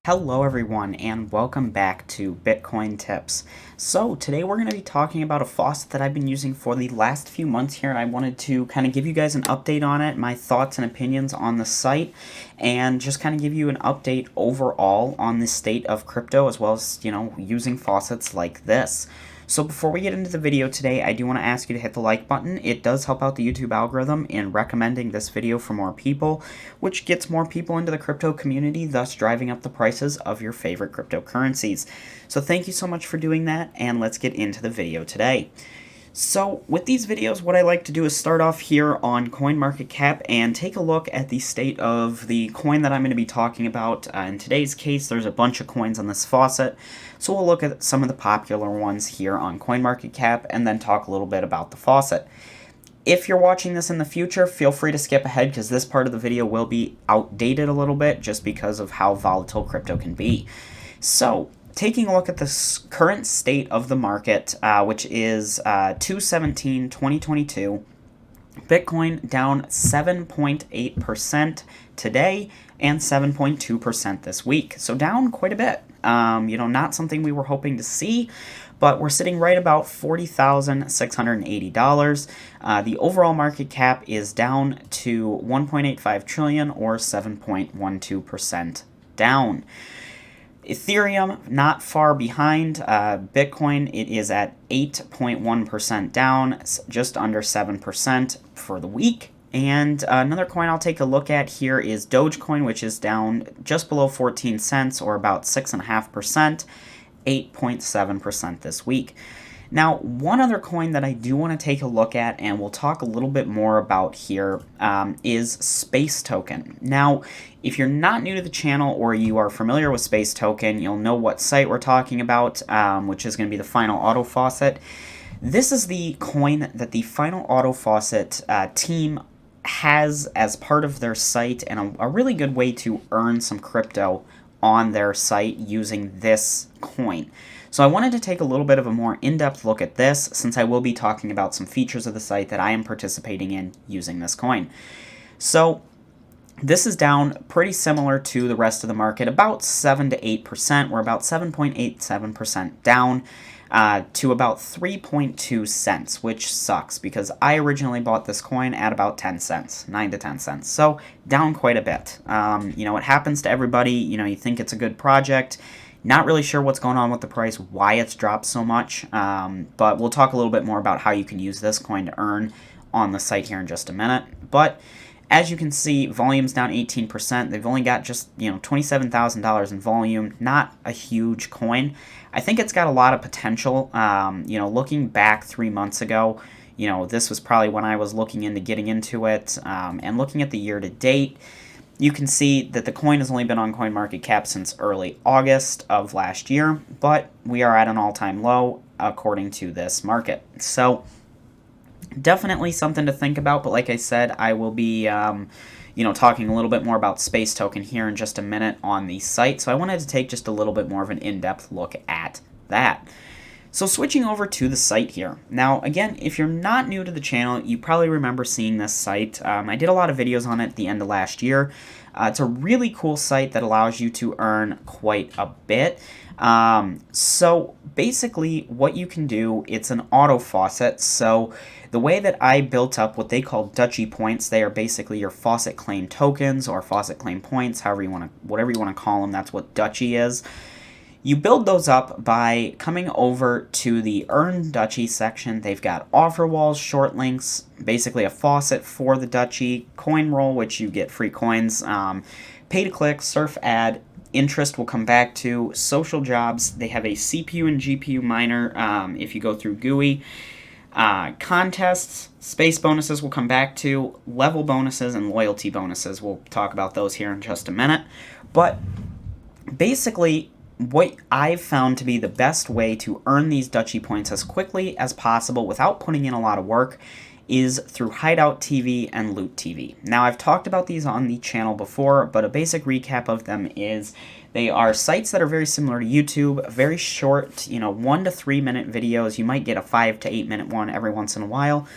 Hello everyone and welcome back to Bitcoin Tips. So today we're going to be talking about a faucet that I've been using for the last few months here. I wanted to kind of give you guys an update on it, my thoughts and opinions on the site, and just kind of give you an update overall on the state of crypto as well as, using faucets like this. So before we get into the video today, I do want to ask you to hit the like button. It does help out the YouTube algorithm in recommending this video for more people, which gets more people into the crypto community, thus driving up the prices of your favorite cryptocurrencies. So thank you so much for doing that, and let's get into the video today. So with these videos, what I like to do is start off here on CoinMarketCap and take a look at the state of the coin that I'm going to be talking about. In today's case, there's a bunch of coins on this faucet, so we'll look at some of the popular ones here on CoinMarketCap and then talk a little bit about the faucet. If you're watching this in the future, feel free to skip ahead because this part of the video will be outdated a little bit just because of how volatile crypto can be. So, taking a look at the current state of the market, which is 2/17/2022, Bitcoin down 7.8% today and 7.2% this week. So down quite a bit. Not something we were hoping to see, but we're sitting right about $40,680. The overall market cap is down to 1.85 trillion or 7.12% down. Ethereum, not far behind Bitcoin. It is at 8.1% down, just under 7% for the week. And another coin I'll take a look at here is Dogecoin, which is down just below 14 cents, or about 6.5%, 8.7% this week. Now, one other coin that I do want to take a look at, and we'll talk a little bit more about here, is Space Token. Now, if you're not new to the channel or you are familiar with Space Token, you'll know what site we're talking about, which is going to be the Final Auto Faucet. This is the coin that the Final Auto Faucet team has as part of their site, and a really good way to earn some crypto on their site using this coin. So I wanted to take a little bit of a more in-depth look at this, since I will be talking about some features of the site that I am participating in using this coin. So this is down pretty similar to the rest of the market, about 7 to 8%. We're about 7.87% down to about 3.2 cents, which sucks because I originally bought this coin at about 10 cents, 9 to 10 cents. So down quite a bit. It happens to everybody. You think it's a good project. Not really sure what's going on with the price, why it's dropped so much, but we'll talk a little bit more about how you can use this coin to earn on the site here in just a minute. But as you can see, volume's down 18%. They've only got just, $27,000 in volume. Not a huge coin. I think it's got a lot of potential. Looking back 3 months ago, this was probably when I was looking into getting into it, and looking at the year to date, you can see that the coin has only been on CoinMarketCap since early August of last year, but we are at an all-time low according to this market. So definitely something to think about, but like I said, I will be talking a little bit more about Space Token here in just a minute on the site, so I wanted to take just a little bit more of an in-depth look at that. So switching over to the site here. Now, again, if you're not new to the channel, you probably remember seeing this site. I did a lot of videos on it at the end of last year. It's a really cool site that allows you to earn quite a bit. So basically what you can do, it's an auto faucet. So the way that I built up what they call EarnDuchy points, they are basically your faucet claim tokens or faucet claim points, whatever you want to call them. That's what EarnDuchy is. You build those up by coming over to the EarnDuchy section. They've got offer walls, short links, basically a faucet for the EarnDuchy, coin roll, which you get free coins, pay to click, surf ad, interest will come back to, social jobs. They have a CPU and GPU miner if you go through GUI. Contests, space bonuses will come back to, level bonuses, and loyalty bonuses. We'll talk about those here in just a minute. But basically, what I've found to be the best way to earn these EarnDuchy points as quickly as possible without putting in a lot of work is through Hideout TV and Loot TV. Now, I've talked about these on the channel before, but a basic recap of them is they are sites that are very similar to YouTube, very short, 1 to 3 minute videos. You might get a 5 to 8 minute one every once in a while.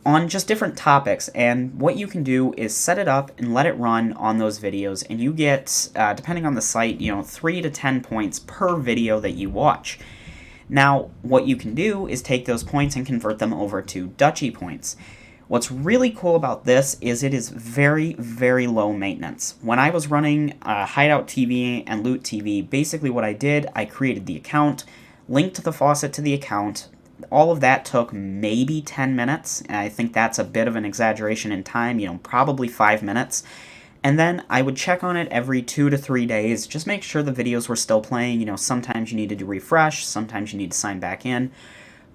on just different topics, and what you can do is set it up and let it run on those videos, and you get, depending on the site, 3 to 10 points per video that you watch. Now, what you can do is take those points and convert them over to Duchy points. What's really cool about this is it is very, very low maintenance. When I was running Hideout TV and Loot TV, basically what I did, I created the account, linked the faucet to the account. All of that took maybe 10 minutes, and I think that's a bit of an exaggeration in time, probably 5 minutes. And then I would check on it every 2 to 3 days, just make sure the videos were still playing. Sometimes you needed to refresh, sometimes you need to sign back in.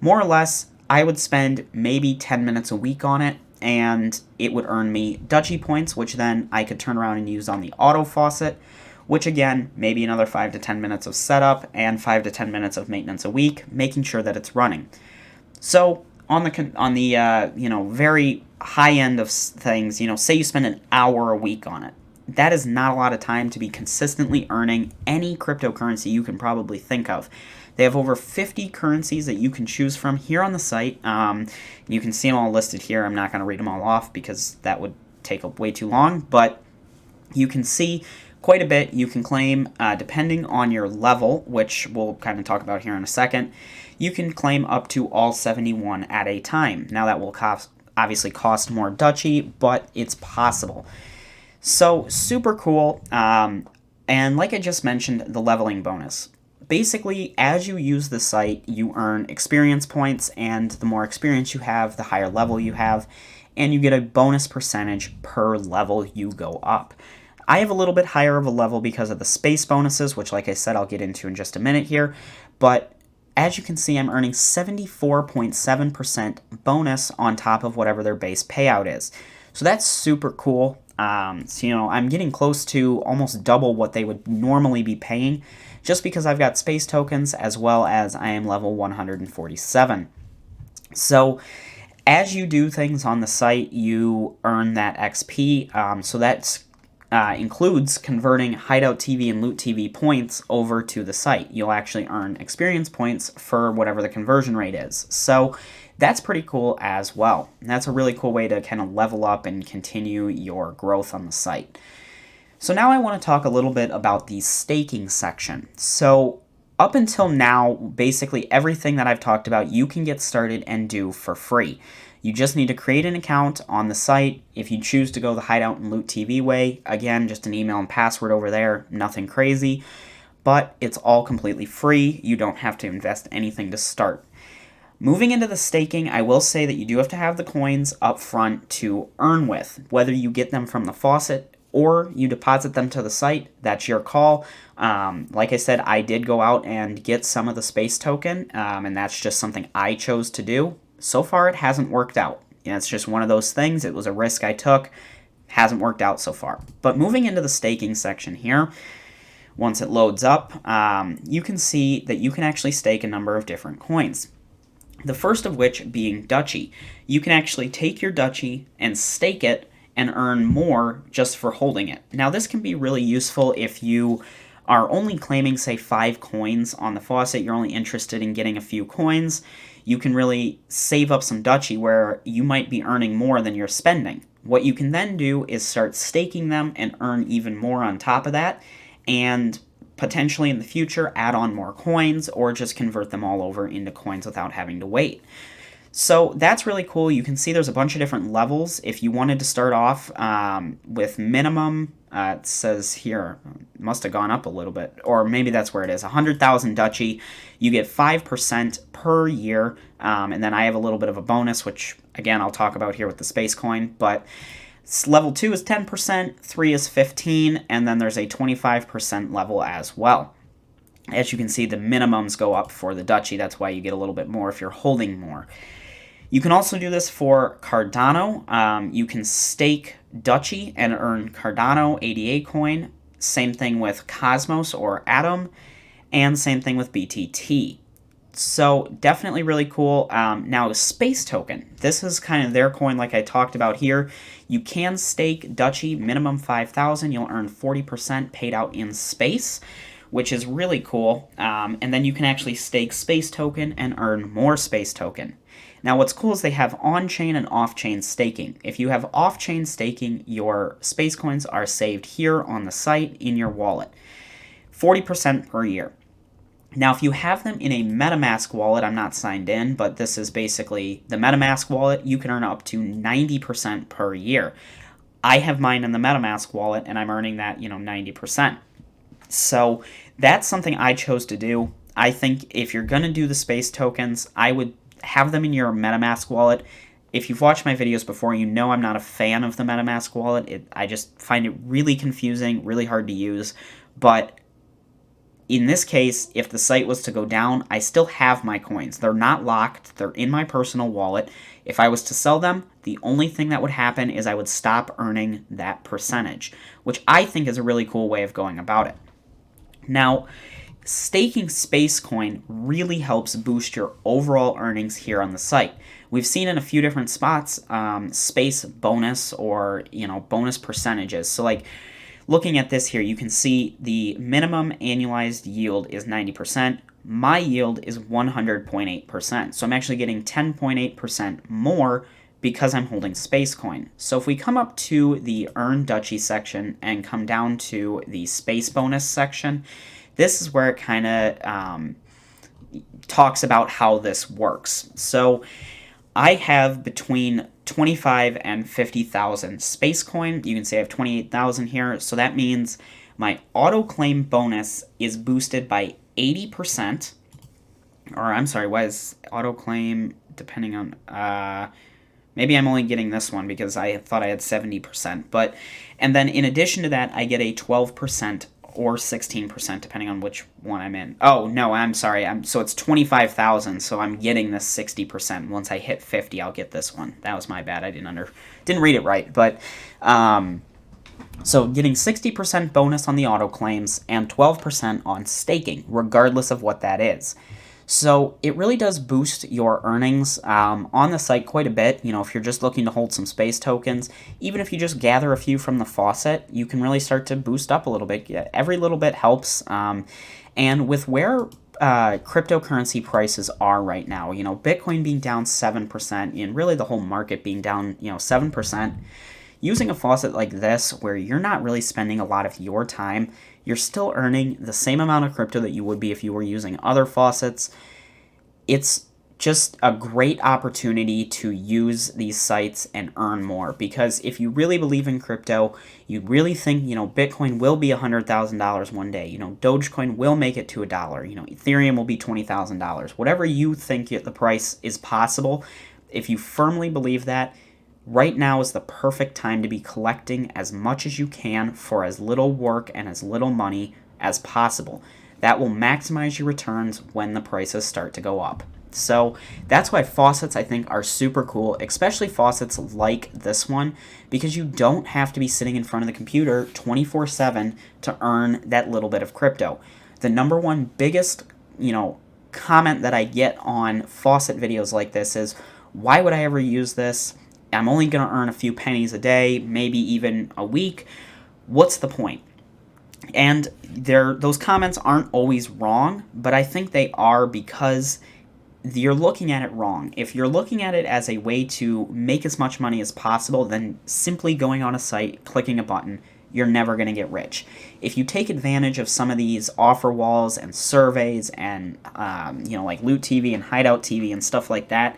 More or less, I would spend maybe 10 minutes a week on it, and it would earn me Duchy points, which then I could turn around and use on the auto faucet, which again, maybe another 5 to 10 minutes of setup and 5 to 10 minutes of maintenance a week, making sure that it's running. So on the very high end of things, say you spend an hour a week on it. That is not a lot of time to be consistently earning any cryptocurrency you can probably think of. They have over 50 currencies that you can choose from here on the site. You can see them all listed here. I'm not going to read them all off because that would take up way too long, but you can see quite a bit. You can claim, depending on your level, which we'll kind of talk about here in a second, you can claim up to all 71 at a time. Now that will obviously cost more Duchy, but it's possible. So super cool, and like I just mentioned, the leveling bonus. Basically, as you use the site, you earn experience points, and the more experience you have, the higher level you have, and you get a bonus percentage per level you go up. I have a little bit higher of a level because of the space bonuses, which, like I said, I'll get into in just a minute here, but as you can see, I'm earning 74.7% bonus on top of whatever their base payout is. So that's super cool. So, I'm getting close to almost double what they would normally be paying, just because I've got space tokens as well as I am level 147. So as you do things on the site, you earn that XP. So that's includes converting Hideout TV and Loot TV points over to the site. You'll actually earn experience points for whatever the conversion rate is. So that's pretty cool as well. And that's a really cool way to kind of level up and continue your growth on the site. So now I want to talk a little bit about the staking section. So up until now, basically everything that I've talked about, you can get started and do for free. You just need to create an account on the site. If you choose to go the Hideout and Loot TV way, again, just an email and password over there, nothing crazy, but it's all completely free. You don't have to invest anything to start. Moving into the staking, I will say that you do have to have the coins up front to earn with. Whether you get them from the faucet or you deposit them to the site, that's your call. Like I said, I did go out and get some of the space token, and that's just something I chose to do. So far, it hasn't worked out. It's just one of those things. It was a risk I took. Hasn't worked out so far. But moving into the staking section here, once it loads up, you can see that you can actually stake a number of different coins. The first of which being Duchy. You can actually take your Duchy and stake it and earn more just for holding it. Now, this can be really useful if you are only claiming, say, 5 coins on the faucet. You're only interested in getting a few coins. You can really save up some Duchy where you might be earning more than you're spending. What you can then do is start staking them and earn even more on top of that, and potentially in the future add on more coins or just convert them all over into coins without having to wait. So that's really cool. You can see there's a bunch of different levels. If you wanted to start off with minimum, it says here, must have gone up a little bit, or maybe that's where it is, 100,000 Duchy. You get 5% per year, and then I have a little bit of a bonus, which, again, I'll talk about here with the space coin, but level 2 is 10%, 3 is 15%, and then there's a 25% level as well. As you can see, the minimums go up for the Duchy. That's why you get a little bit more if you're holding more. You can also do this for Cardano. You can stake Duchy and earn Cardano ADA coin. Same thing with Cosmos or Atom, and same thing with BTT. So definitely really cool. Now, Space Token. This is kind of their coin like I talked about here. You can stake Duchy, minimum 5,000. You'll earn 40% paid out in space, which is really cool. And then you can actually stake Space Token and earn more Space Token. Now what's cool is they have on-chain and off-chain staking. If you have off-chain staking, your space coins are saved here on the site in your wallet. 40% per year. Now, if you have them in a MetaMask wallet, I'm not signed in, but this is basically the MetaMask wallet, you can earn up to 90% per year. I have mine in the MetaMask wallet, and I'm earning that, 90%. So that's something I chose to do. I think if you're going to do the space tokens, I would have them in your MetaMask wallet. If you've watched my videos before, you know I'm not a fan of the MetaMask wallet. I just find it really confusing, really hard to use, but in this case, if the site was to go down, I still have my coins. They're not locked. They're in my personal wallet. If I was to sell them, the only thing that would happen is I would stop earning that percentage, which I think is a really cool way of going about it. Now, staking Space Coin really helps boost your overall earnings here on the site. We've seen in a few different spots space bonus or, bonus percentages. So like, looking at this here, you can see the minimum annualized yield is 90%. My yield is 100.8%. So I'm actually getting 10.8% more because I'm holding Space Coin. So if we come up to the EarnDuchy section and come down to the space bonus section, this is where it kind of talks about how this works. So I have between 25 and 50,000 space coin. You can say I have 28,000 here. So that means my auto claim bonus is boosted by 80%. Or I'm sorry, what is auto claim depending on maybe I'm only getting this one because I thought I had 70%. And then in addition to that, I get a 12% or 16%, depending on which one I'm in. Oh, no, I'm sorry. So it's 25,000, so I'm getting this 60%. Once I hit 50, I'll get this one. That was my bad. I didn't read it right. But, so getting 60% bonus on the auto claims and 12% on staking, regardless of what that is. So it really does boost your earnings on the site quite a bit. If you're just looking to hold some space tokens, even if you just gather a few from the Faucet, you can really start to boost up a little bit. Every little bit helps. And with where cryptocurrency prices are right now, Bitcoin being down 7% and really the whole market being down, 7%, using a Faucet like this where you're not really spending a lot of your time, you're still earning the same amount of crypto that you would be if you were using other faucets. It's just a great opportunity to use these sites and earn more, because if you really believe in crypto, you really think, Bitcoin will be $100,000 one day, Dogecoin will make it to $1, Ethereum will be $20,000, whatever you think the price is possible. If you firmly believe that, right now is the perfect time to be collecting as much as you can for as little work and as little money as possible. That will maximize your returns when the prices start to go up. So that's why faucets, I think, are super cool, especially faucets like this one, because you don't have to be sitting in front of the computer 24/7 to earn that little bit of crypto. The number one biggest, comment that I get on faucet videos like this is, why would I ever use this? I'm only going to earn a few pennies a day, maybe even a week. What's the point? And those comments aren't always wrong, but I think they are because you're looking at it wrong. If you're looking at it as a way to make as much money as possible, then simply going on a site, clicking a button, you're never going to get rich. If you take advantage of some of these offer walls and surveys and, like Loot TV and Hideout TV and stuff like that,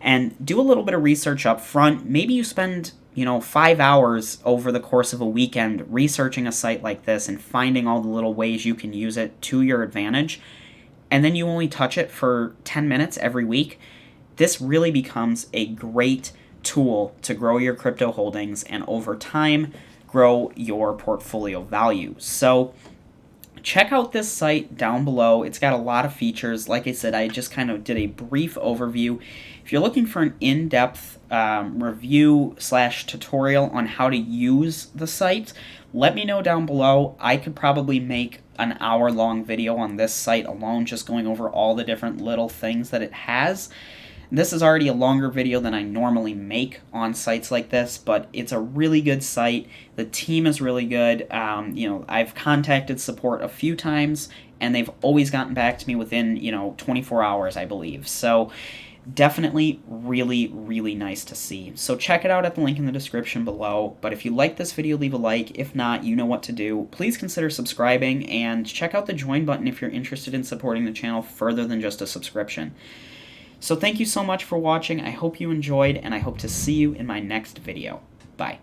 and do a little bit of research up front. Maybe you spend, 5 hours over the course of a weekend researching a site like this and finding all the little ways you can use it to your advantage, and then you only touch it for 10 minutes every week. This really becomes a great tool to grow your crypto holdings and over time grow your portfolio value. So check out this site down below. It's got a lot of features. Like I said, I just kind of did a brief overview. If you're looking for an in-depth review / tutorial on how to use the site, let me know down below. I could probably make an hour-long video on this site alone, just going over all the different little things that it has. This is already a longer video than I normally make on sites like this, but it's a really good site. The team is really good. I've contacted support a few times, and they've always gotten back to me within, 24 hours, I believe. So Definitely really, really nice to see. So check it out at the link in the description below. But if you like this video, leave a like. If not, you know what to do. Please consider subscribing and check out the join button if you're interested in supporting the channel further than just a subscription. So thank you so much for watching. I hope you enjoyed, and I hope to see you in my next video. Bye.